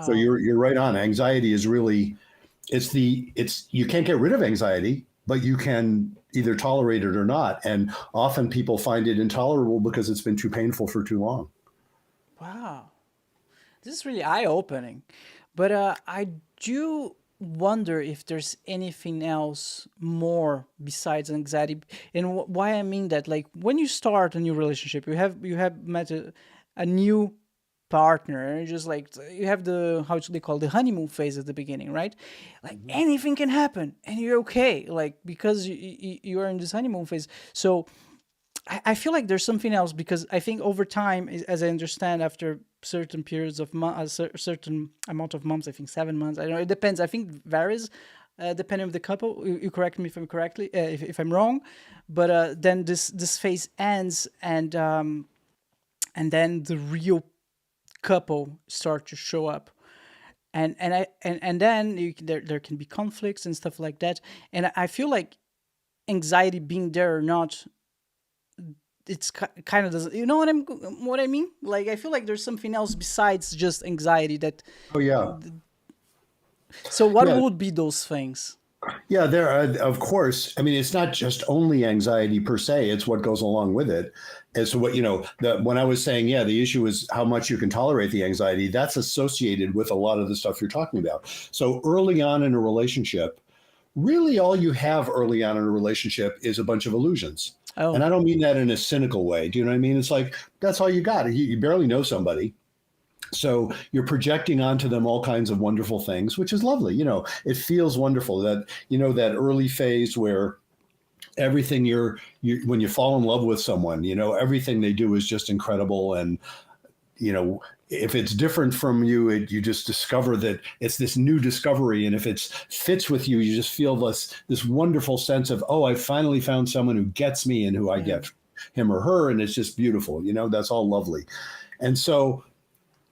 So Wow. you're right on. Anxiety is really you can't get rid of anxiety, but you can either tolerate it or not. And often people find it intolerable because it's been too painful for too long. Wow. This is really eye-opening. But I do wonder if there's anything else more besides anxiety. And why I mean that, like when you start a new relationship, you have met a new partner, and just like you have the how do they call the honeymoon phase at the beginning, right? Like anything can happen, and you're okay, like because you are in this honeymoon phase. So I feel like there's something else because I think over time, as I understand, after certain periods of certain amount of months, I think 7 months. I don't know. It depends. I think varies depending on the couple. You correct me if I'm correctly, if I'm wrong, but then this phase ends, and then the real couple start to show up. And then there can be conflicts and stuff like that. And I feel like anxiety being there or not, it's kind of doesn't, you know what I mean, like I feel like there's something else besides just anxiety that. Oh yeah, So what yeah, would be those things? yeah. There, of course. I mean, it's not just only anxiety per se; it's what goes along with it. And so, what when I was saying, yeah, the issue is how much you can tolerate the anxiety. That's associated with a lot of the stuff you're talking about. So early on in a relationship, really all you have early on in a relationship is a bunch of illusions. And Oh. I don't mean that in a cynical way. Do you know what I mean? It's like that's all you got. You barely know somebody. So you're projecting onto them all kinds of wonderful things, which is lovely. It feels wonderful that early phase where everything when you fall in love with someone, everything they do is just incredible. And you know, if it's different from you, you just discover that it's this new discovery. And if it fits with you, you just feel this wonderful sense of, oh, I finally found someone who gets me and who I Yeah. get him or her. And it's just beautiful. That's all lovely. And so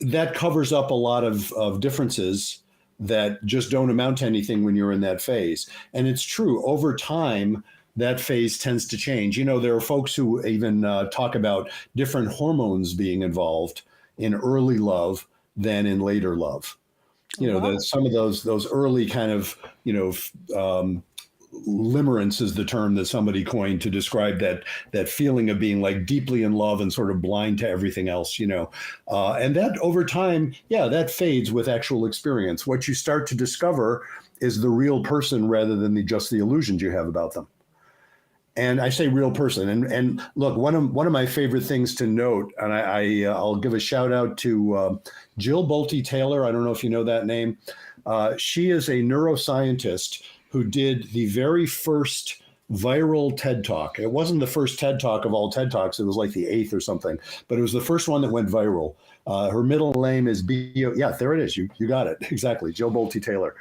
that covers up a lot of differences that just don't amount to anything when you're in that phase. And it's true over time, that phase tends to change. There are folks who even talk about different hormones being involved in early love than in later love. Wow. Some of those early kind of, limerence is the term that somebody coined to describe that feeling of being like deeply in love and sort of blind to everything else, and that over time, yeah, that fades with actual experience. What you start to discover is the real person rather than just the illusions you have about them. And I say real person. And look, one of my favorite things to note, and I'll give a shout out to Jill Bolte Taylor. I don't know if you know that name. She is a neuroscientist who did the very first viral TED Talk. It wasn't the first TED Talk of all TED Talks. It was like the eighth or something, but it was the first one that went viral. Her middle name is Yeah, there it is. You got it exactly. Jill Bolte Taylor.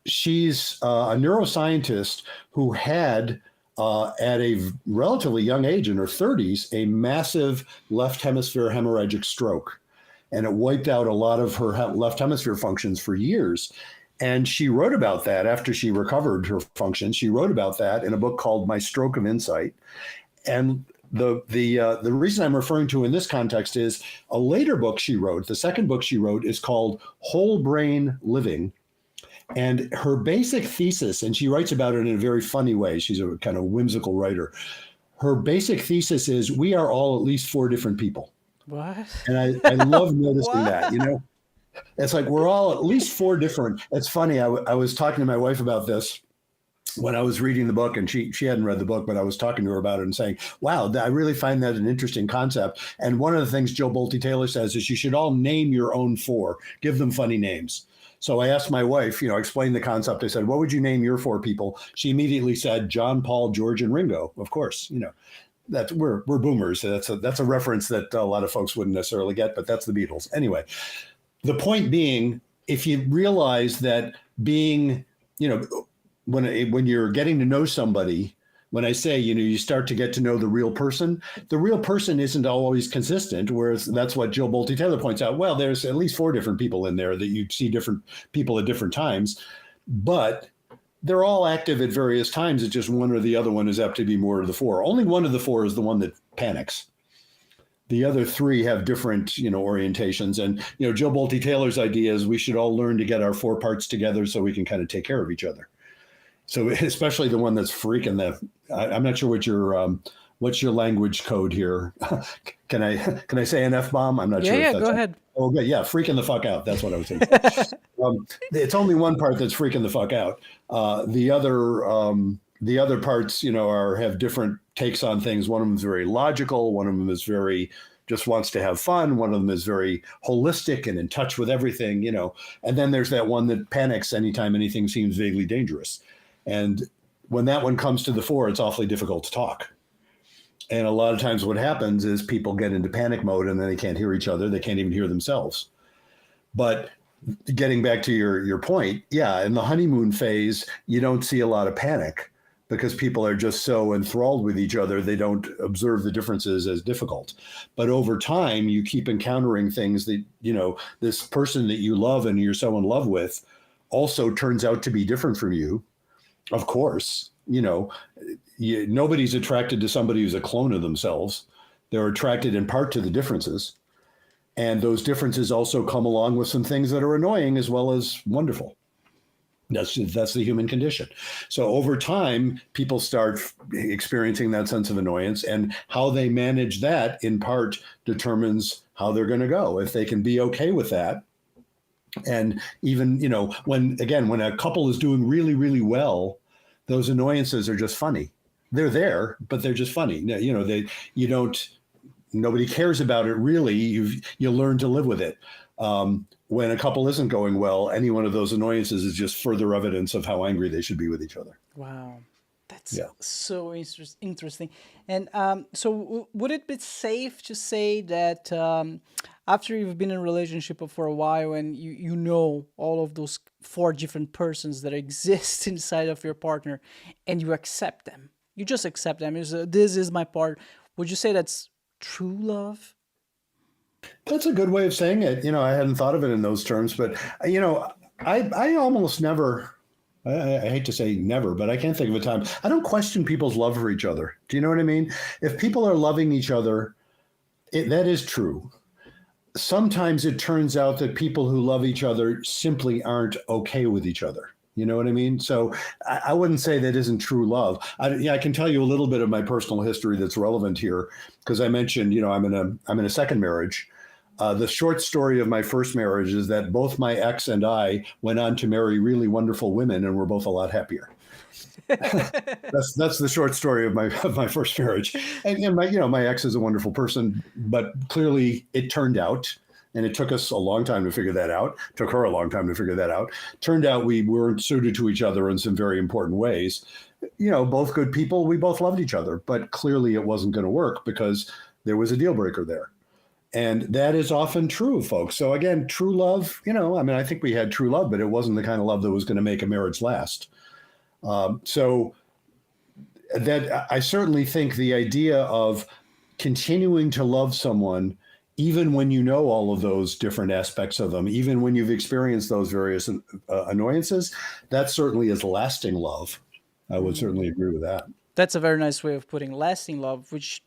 She's a neuroscientist who had, at a relatively young age, in her 30s, a massive left hemisphere hemorrhagic stroke. And it wiped out a lot of her left hemisphere functions for years. And she wrote about that after she recovered her functions. She wrote about that in a book called My Stroke of Insight. And the reason I'm referring to in this context is a later book she wrote. The second book she wrote is called Whole Brain Living. And her basic thesis, and she writes about it in a very funny way, she's a kind of whimsical writer. Her basic thesis is we are all at least four different people. What? And I love noticing What? that, It's like we're all at least four different. It's funny. I was talking to my wife about this when I was reading the book, and she hadn't read the book, but I was talking to her about it and saying, wow, I really find that an interesting concept. And one of the things Jill Bolte Taylor says is you should all name your own four, give them funny names. So I asked my wife, explain the concept. I said, what would you name your four people? She immediately said, John, Paul, George, and Ringo. Of course, that we're boomers. So that's a reference that a lot of folks wouldn't necessarily get, but that's the Beatles. Anyway, the point being, if you realize that being, when you're getting to know somebody, when I say, you start to get to know the real person isn't always consistent, whereas that's what Jill Bolte Taylor points out. Well, there's at least four different people in there that you see different people at different times, but they're all active at various times. It's just one or the other one is apt to be more of the four. Only one of the four is the one that panics. The other three have different, orientations. And, Joe Bolte Taylor's idea is we should all learn to get our four parts together so we can kind of take care of each other. So especially the one that's freaking I'm not sure what's your language code here. Can I say an F-bomb? I'm not sure. Yeah, go ahead. Oh, good. Yeah, freaking the fuck out. That's what I was thinking. It's only one part that's freaking the fuck out. The other parts, have different takes on things. One of them is very logical. One of them is very just wants to have fun. One of them is very holistic and in touch with everything, And then there's that one that panics anytime anything seems vaguely dangerous. And when that one comes to the fore, it's awfully difficult to talk. And a lot of times what happens is people get into panic mode and then they can't hear each other. They can't even hear themselves. But getting back to your point, yeah, in the honeymoon phase, you don't see a lot of panic because people are just so enthralled with each other, they don't observe the differences as difficult. But over time, you keep encountering things that, this person that you love and you're so in love with also turns out to be different from you. Of course, nobody's attracted to somebody who's a clone of themselves. They're attracted in part to the differences. And those differences also come along with some things that are annoying as well as wonderful. That's the human condition. So over time, people start experiencing that sense of annoyance, and how they manage that in part determines how they're going to go. If they can be okay with that, and even, when a couple is doing really, really well, those annoyances are just funny. They're there, but they're just funny. Nobody cares about it really. You learn to live with it. When a couple isn't going well, any one of those annoyances is just further evidence of how angry they should be with each other. Wow. That's so interesting. And so would it be safe to say that after you've been in a relationship for a while and you know all of those four different persons that exist inside of your partner and you accept them, you just accept them, this is my part, would you say that's true love? That's a good way of saying it. I hadn't thought of it in those terms, but I almost never, I hate to say never, but I can't think of a time. I don't question people's love for each other. Do you know what I mean? If people are loving each other, that is true. Sometimes it turns out that people who love each other simply aren't okay with each other. You know what I mean? So I wouldn't say that isn't true love. I can tell you a little bit of my personal history that's relevant here, because I mentioned, I'm in a second marriage. The short story of my first marriage is that both my ex and I went on to marry really wonderful women, and we're both a lot happier. That's the short story of my first marriage. And my ex is a wonderful person, but clearly it turned out. And it took us a long time to figure that out. Took her a long time to figure that out. Turned out we weren't suited to each other in some very important ways. Both good people. We both loved each other, but clearly it wasn't going to work because there was a deal breaker there. And that is often true, folks. So again, true love, I think we had true love, but it wasn't the kind of love that was going to make a marriage last. So that I certainly think the idea of continuing to love someone, even when you know all of those different aspects of them, even when you've experienced those various annoyances, that certainly is lasting love. I would certainly agree with that. That's a very nice way of putting lasting love, which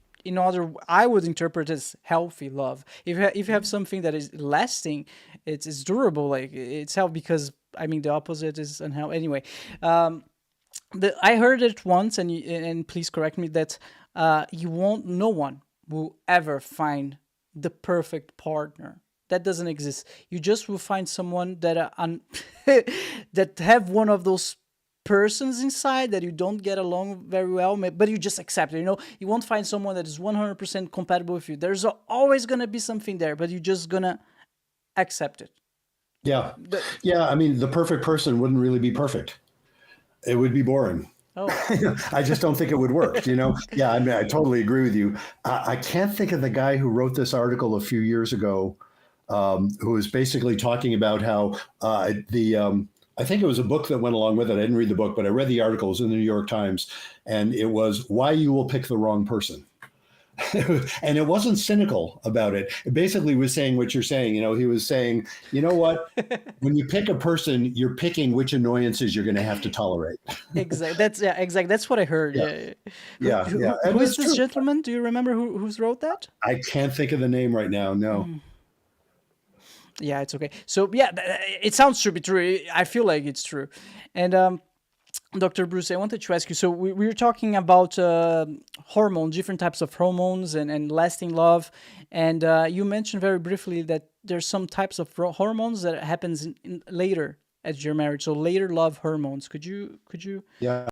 I would interpret as healthy love. If you have something that is lasting, it's durable, like it's healthy, because the opposite is unhealthy. Anyway, I heard it once, and please correct me, that no one will ever find the perfect partner. That doesn't exist. You just will find someone that that have one of those persons inside that you don't get along very well, but you just accept it. You won't find someone that is 100% compatible with you. There's always going to be something there, but you're just going to accept it. Yeah. The perfect person wouldn't really be perfect. It would be boring. Oh. I just don't think it would work, Yeah, I totally agree with you. I can't think of the guy who wrote this article a few years ago, who was basically talking about how I think it was a book that went along with it. I didn't read the book, but I read the article. It was in the New York Times, and it was why you will pick the wrong person. And it wasn't cynical about it. It basically was saying what you're saying. He was saying, you know what? When you pick a person, you're picking which annoyances you're going to have to tolerate. Exactly. That's yeah. Exactly. That's what I heard. Yeah, Yeah. Yeah. yeah, yeah. And Who is that's this true. gentleman? Do you remember who's wrote that? I can't think of the name right now. No. Yeah, it's okay. So yeah, it sounds to be true. I feel like it's true. And Dr. Bruce, I wanted to ask you. So we were talking about hormones, different types of hormones, and lasting love. And you mentioned very briefly that there's some types of hormones that happens in later as you're married. So later love hormones. Could you Yeah.